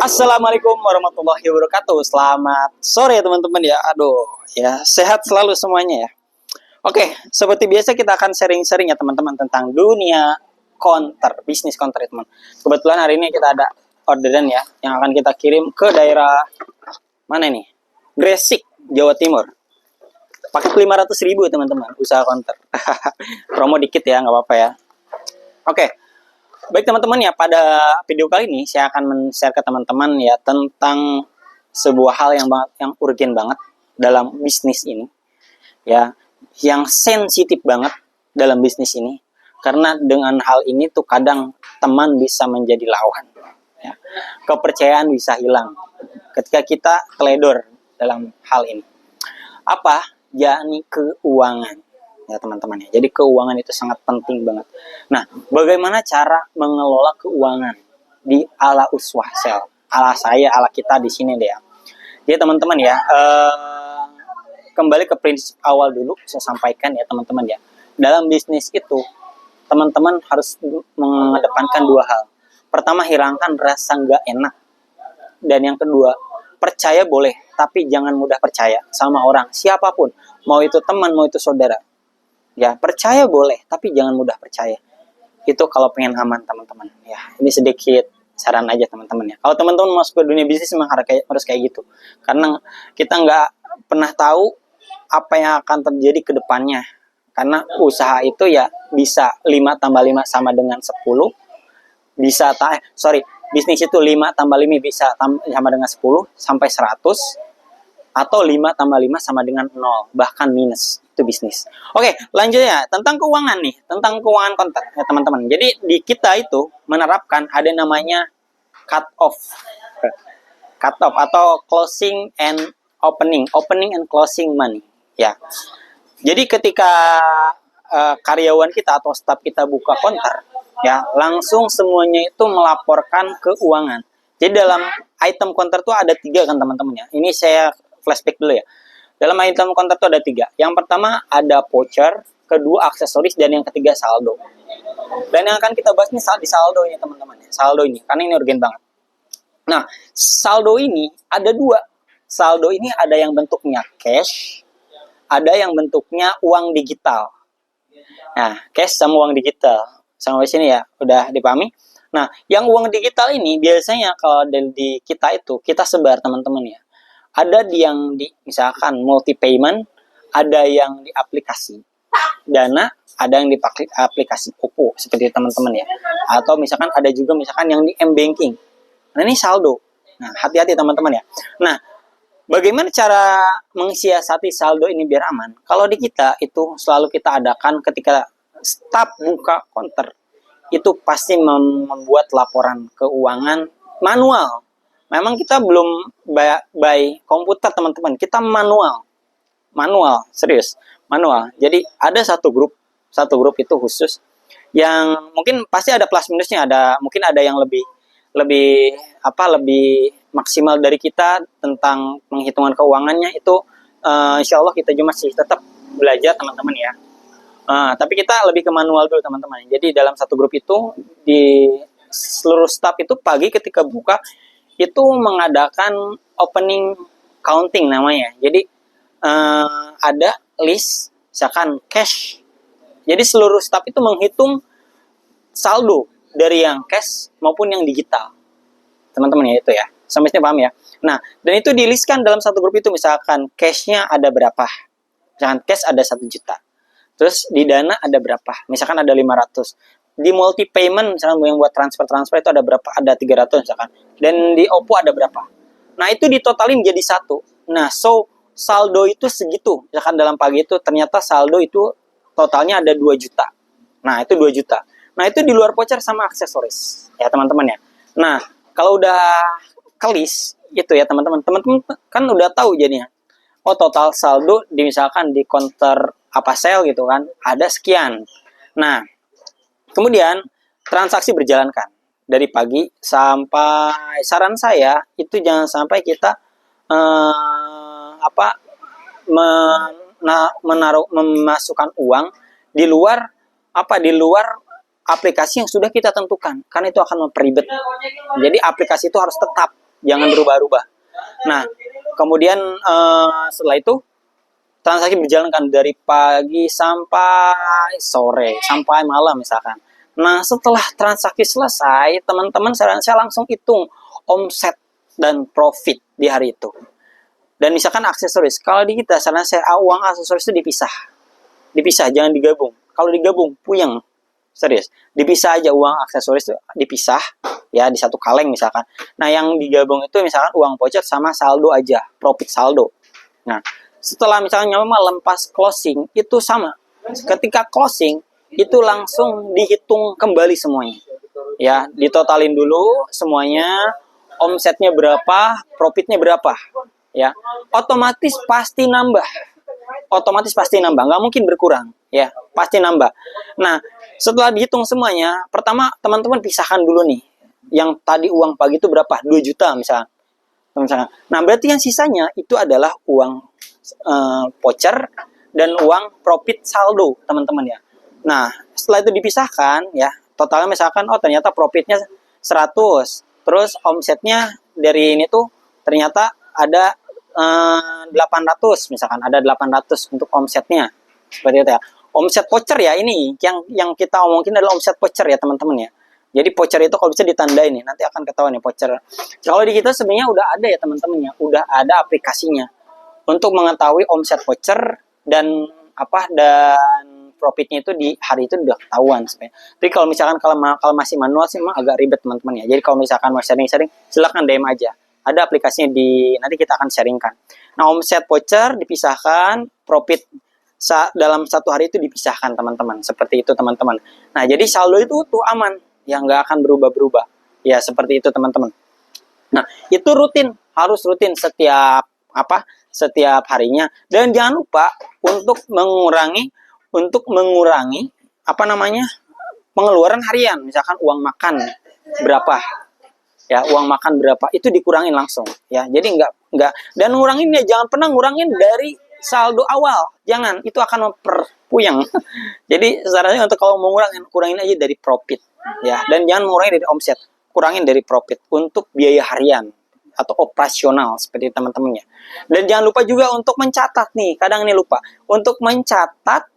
Assalamualaikum warahmatullahi wabarakatuh. Selamat sore teman-teman ya. Aduh, ya sehat selalu semuanya ya. Oke, seperti biasa kita akan sharing-sharing ya teman-teman tentang dunia counter, bisnis counter ya teman. Kebetulan hari ini kita ada orderan ya yang akan kita kirim ke daerah mana nih? Gresik, Jawa Timur. Paket 500.000 teman-teman, usaha counter. Promo dikit ya, nggak apa-apa ya. Oke. Baik teman-teman ya, pada video kali ini saya akan men-share ke teman-teman ya tentang sebuah hal yang urgen banget dalam bisnis ini. Ya, yang sensitif banget dalam bisnis ini. Karena dengan hal ini tuh kadang teman bisa menjadi lawan. Ya. Kepercayaan bisa hilang ketika kita teledor dalam hal ini. Apa? Yakni keuangan. Ya teman-teman ya. Jadi keuangan itu sangat penting banget. Nah, bagaimana cara mengelola keuangan di ala uswah sel? Ala saya, ala kita di sini deh ya. Jadi teman-teman ya, kembali ke prinsip awal dulu saya sampaikan ya teman-teman ya. Dalam bisnis itu, teman-teman harus mengedepankan dua hal. Pertama, hilangkan rasa nggak enak. Dan yang kedua, percaya boleh, tapi jangan mudah percaya sama orang, siapapun. Mau itu teman, mau itu saudara. Ya, percaya boleh, tapi jangan mudah percaya. Itu kalau pengen aman, teman-teman. Ya, ini sedikit saran aja, teman-teman ya. Kalau teman-teman masuk ke dunia bisnis, memang harus kayak gitu. Karena kita nggak pernah tahu apa yang akan terjadi ke depannya. Karena usaha itu ya bisa 5 tambah 5 sama dengan 10. Bisnis itu 5 tambah 5 bisa sama dengan 10 sampai 100. Atau 5 tambah 5 sama dengan 0, bahkan minus. Itu bisnis. Oke, lanjut ya. Tentang keuangan nih. Tentang keuangan counter ya teman-teman. Jadi di kita itu menerapkan ada namanya cut off. Cut off atau closing and opening. Opening and closing money. Ya. Jadi ketika karyawan kita atau staff kita buka counter, ya langsung semuanya itu melaporkan keuangan. Jadi dalam item counter tuh ada 3 kan teman-teman ya. Ini saya flashback dulu ya. Dalam item counter itu ada 3. Yang pertama ada voucher, kedua aksesoris, dan yang ketiga saldo. Dan yang akan kita bahas nih di saldo ini teman-teman. Saldo ini, karena ini urgen banget. Nah, saldo ini ada 2. Saldo ini ada yang bentuknya cash, ada yang bentuknya uang digital. Nah, cash sama uang digital. Sampai sini ya, udah dipahami? Nah, yang uang digital ini biasanya kalau di kita itu, kita sebar teman-teman ya. Ada yang di misalkan multi payment, ada yang di aplikasi Dana, ada yang di aplikasi OPPO seperti teman-teman ya. Atau misalkan ada juga misalkan yang di M-Banking. Nah, ini saldo. Nah, hati-hati teman-teman ya. Nah, bagaimana cara mensiasati saldo ini biar aman? Kalau di kita itu selalu kita adakan ketika staf buka counter itu pasti membuat laporan keuangan manual. Memang kita belum by komputer teman-teman, kita manual, serius, manual. Jadi ada satu grup itu khusus yang mungkin pasti ada plus minusnya, mungkin ada yang lebih maksimal dari kita tentang penghitungan keuangannya itu. Insya Allah kita juga masih tetap belajar teman-teman ya. Tapi kita lebih ke manual dulu teman-teman. Jadi dalam satu grup itu di seluruh staff itu pagi ketika buka itu mengadakan opening counting namanya. Jadi ada list misalkan cash. Jadi seluruh staff itu menghitung saldo dari yang cash maupun yang digital. Teman-teman ya itu ya. Sampai sini paham ya. Nah, dan itu di-listkan dalam satu grup itu misalkan cash-nya ada berapa. Misalkan cash ada 1 juta. Terus di Dana ada berapa? Misalkan ada 500. Di multi payment misalkan yang buat transfer itu ada berapa? Ada 300 misalkan. Dan di OPPO ada berapa? Nah, itu ditotalin jadi 1. Nah, saldo itu segitu. Misalkan dalam pagi itu ternyata saldo itu totalnya ada 2 juta. Nah, itu 2 juta. Nah, itu di luar voucher sama aksesoris. Ya, teman-teman ya. Nah, kalau udah kelis itu ya, teman-teman. Teman-teman kan udah tahu jadinya. Oh, total saldo misalkan di counter apa sale gitu kan, ada sekian. Nah, kemudian transaksi berjalankan dari pagi sampai, saran saya itu jangan sampai kita memasukkan uang di luar aplikasi yang sudah kita tentukan, karena itu akan memperibet. Jadi aplikasi itu harus tetap, jangan berubah-ubah. Nah, kemudian setelah itu transaksi berjalan kan dari pagi sampai sore, sampai malam misalkan. Nah, setelah transaksi selesai, teman-teman saya langsung hitung omset dan profit di hari itu. Dan misalkan aksesoris, kalau di kita saran saya uang aksesoris itu dipisah, jangan digabung. Kalau digabung puyeng, serius. Dipisah aja, uang aksesoris itu dipisah ya di satu kaleng misalkan. Nah, yang digabung itu misalkan uang voucher sama saldo aja, profit saldo. Nah, setelah misalnya malam pas closing itu sama. Ketika closing itu langsung dihitung kembali semuanya. Ya, ditotalin dulu semuanya, omsetnya berapa, profitnya berapa. Ya, otomatis pasti nambah. Nggak mungkin berkurang. Ya, pasti nambah. Nah, setelah dihitung semuanya, pertama teman-teman pisahkan dulu nih. Yang tadi uang pagi itu berapa? 2 juta misalnya. Nah, berarti yang sisanya itu adalah uang voucher dan uang profit saldo, teman-teman ya. Nah, setelah itu dipisahkan ya, totalnya misalkan ternyata profitnya 100, terus omsetnya dari ini tuh ternyata ada 800 misalkan, ada 800 untuk omsetnya. Seperti itu ya. Omset voucher ya, ini yang kita omongin adalah omset voucher ya, teman-teman ya. Jadi voucher itu kalau bisa ditandai nih, nanti akan ketahuan nih voucher. Kalau di kita sebenarnya udah ada ya teman-teman ya, udah ada aplikasinya untuk mengetahui omset voucher dan profitnya itu di hari itu udah ketahuan sebenarnya. Tapi kalau misalkan kalau masih manual sih memang agak ribet teman-teman ya. Jadi kalau misalkan mau sharing-sharing, silakan DM aja. Ada aplikasinya nanti kita akan sharingkan. Nah, omset voucher dipisahkan, profit dalam satu hari itu dipisahkan teman-teman. Seperti itu teman-teman. Nah, jadi saldo itu tuh aman, yang nggak akan berubah-berubah. Ya, seperti itu teman-teman. Nah, itu harus rutin setiap harinya. Dan jangan lupa untuk mengurangi pengeluaran harian. Misalkan uang makan berapa, ya uang makan berapa itu dikurangin langsung ya. Jadi nggak dan nguranginnya jangan pernah ngurangin dari saldo awal, jangan, itu akan memperpuyeng. Jadi sarannya untuk kalau mau kurangin aja dari profit ya, dan jangan ngurangin dari omset, kurangin dari profit untuk biaya harian atau operasional seperti teman-temannya. Dan jangan lupa juga untuk mencatat nih, kadang ini lupa untuk mencatat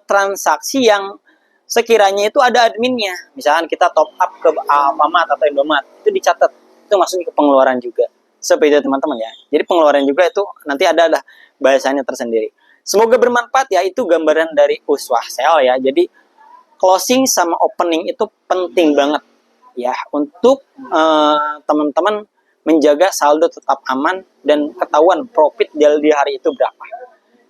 transaksi yang sekiranya itu ada adminnya. Misalkan kita top up ke Alfamart atau Indomaret, itu dicatat, itu masuk ke pengeluaran juga. Seperti itu teman-teman ya. Jadi pengeluaran juga itu nanti ada bahasanya tersendiri. Semoga bermanfaat ya, itu gambaran dari Uswah Sale ya. Jadi closing sama opening itu penting banget ya untuk teman-teman menjaga saldo tetap aman dan ketahuan profit di hari itu berapa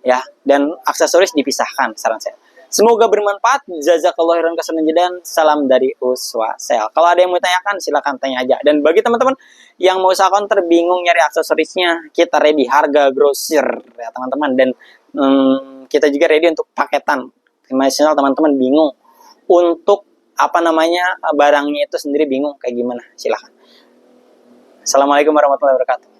ya, dan aksesoris dipisahkan saran saya. Semoga bermanfaat. Jazakallahu khairan katsiran dan salam dari Uswah Sale. Kalau ada yang mau tanyakan silakan tanya aja. Dan bagi teman-teman yang mau usaha counter bingung nyari aksesorisnya, kita ready harga grosir ya teman-teman, dan kita juga ready untuk paketan. Misalnya teman-teman bingung untuk barangnya itu sendiri bingung kayak gimana, silakan. Assalamualaikum warahmatullahi wabarakatuh.